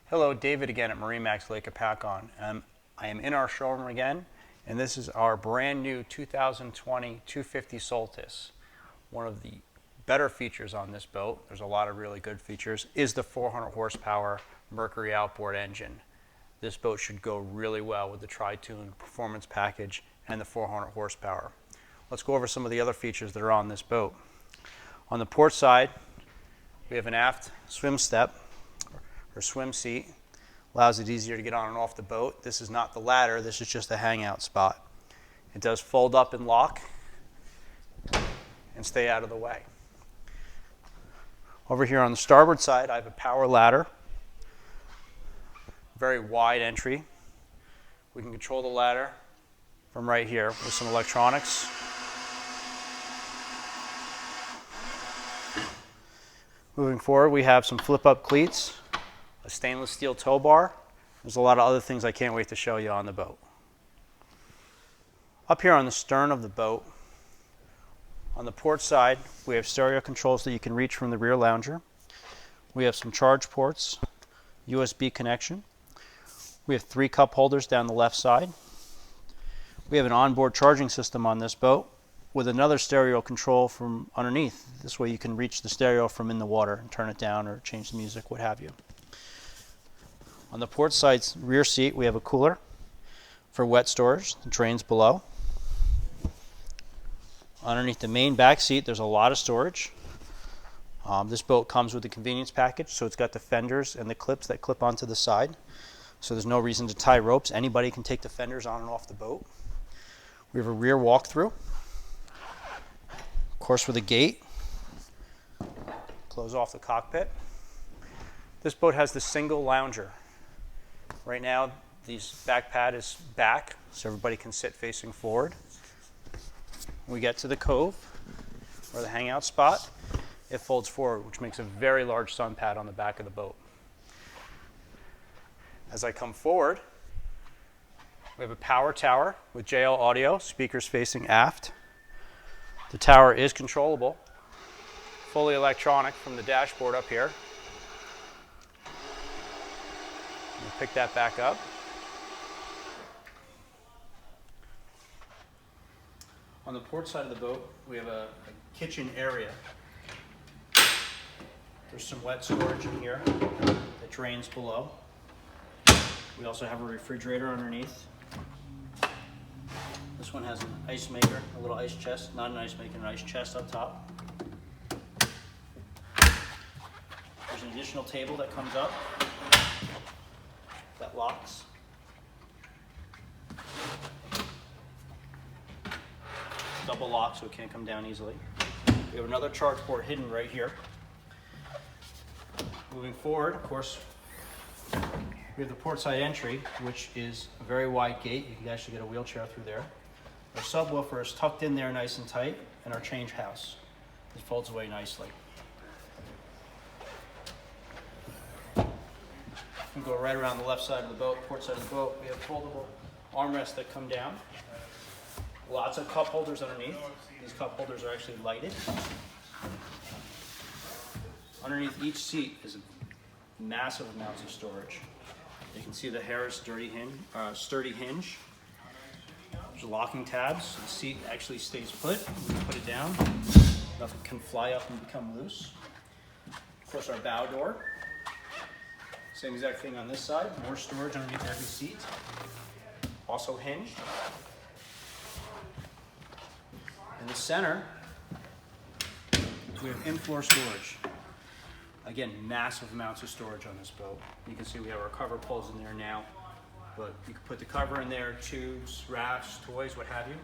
Hello, David again at MarineMax Lake Hopatcong. I am in our showroom again, and this is our brand new 2020 250 Solstice. One of the better features on this boat, there's a lot of really good features, is the 400 horsepower Mercury outboard engine. This boat should go really well with the Tri-Tune performance package and the 400 horsepower. Let's go over some of the other features that are on this boat. On the port side, we have an aft swim step or swim seat. Allows it easier to get on and off the boat. This is not the ladder, this is just a hangout spot. It does fold up and lock and stay out of the way. Over here on the starboard side, I have a power ladder. Very wide entry. We can control the ladder from right here with some electronics. Moving forward, we have some flip-up cleats, a stainless steel tow bar. There's a lot of other things I can't wait to show you on the boat. Up here on the stern of the boat, on the port side, we have stereo controls that you can reach from the rear lounger. We have some charge ports, USB connection. We have 3 cup holders down the left side. We have an onboard charging system on this boat with another stereo control from underneath. This way you can reach the stereo from in the water and turn it down or change the music, what have you. On the port side's rear seat, we have a cooler for wet storage. The drains below. Underneath the main back seat, there's a lot of storage. This boat comes with a convenience package, so it's got the fenders and the clips that clip onto the side. So there's no reason to tie ropes. Anybody can take the fenders on and off the boat. We have a rear walkthrough. Of course, with a gate. Close off the cockpit. This boat has the single lounger. Right now, the back pad is back, so everybody can sit facing forward. When we get to the cove, or the hangout spot, it folds forward, which makes a very large sun pad on the back of the boat. As I come forward, we have a power tower with JL audio, speakers facing aft. The tower is controllable, fully electronic from the dashboard up here. We'll pick that back up. On the port side of the boat, we have a kitchen area. There's some wet storage in here that drains below. We also have a refrigerator underneath. This one has an ice maker, a little ice chest, not an ice maker, an ice chest up top. There's an additional table that comes up that locks. Double lock so it can't come down easily. We have another charge port hidden right here. Moving forward, of course, we have the port side entry, which is a very wide gate. You can actually get a wheelchair through there. Our subwoofer is tucked in there nice and tight, and our change house. It folds away nicely. We go right around the left side of the boat, port side of the boat. We have foldable armrests that come down. Lots of cup holders underneath. These cup holders are actually lighted. Underneath each seat is a massive amounts of storage. You can see the Harris sturdy hinge. There's locking tabs, so the seat actually stays put. When you put it down, nothing can fly up and become loose. Of course, our bow door. Same exact thing on this side, more storage underneath every seat. Also hinged. In the center, we have in-floor storage. Again, massive amounts of storage on this boat. You can see we have our cover pulls in there now, but you can put the cover in there, tubes, rafts, toys, what have you.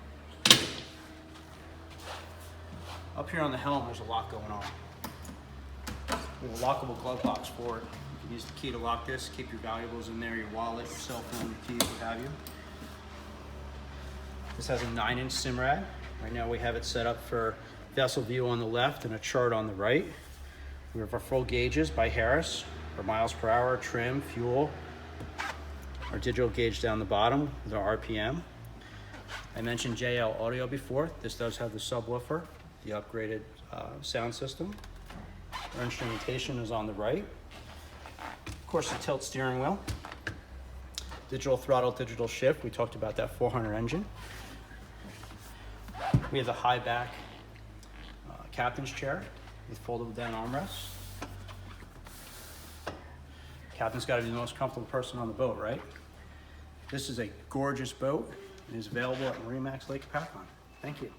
Up here on the helm, there's a lot going on. We have a lockable glove box forward. You can use the key to lock this, keep your valuables in there, your wallet, your cell phone, your keys, what have you. This has a 9-inch Simrad. Right now we have it set up for vessel view on the left and a chart on the right. We have our full gauges by Harris, our miles per hour, trim, fuel, our digital gauge down the bottom with our RPM. I mentioned JL audio before. This does have the subwoofer, the upgraded sound system. Our instrumentation is on the right. Of course, the tilt steering wheel. Digital throttle, digital shift. We talked about that 400 engine. We have the high back captain's chair with foldable down armrests. Captain's got to be the most comfortable person on the boat, right? This is a gorgeous boat and is available at MarineMax Lake Hopatcong. Thank you.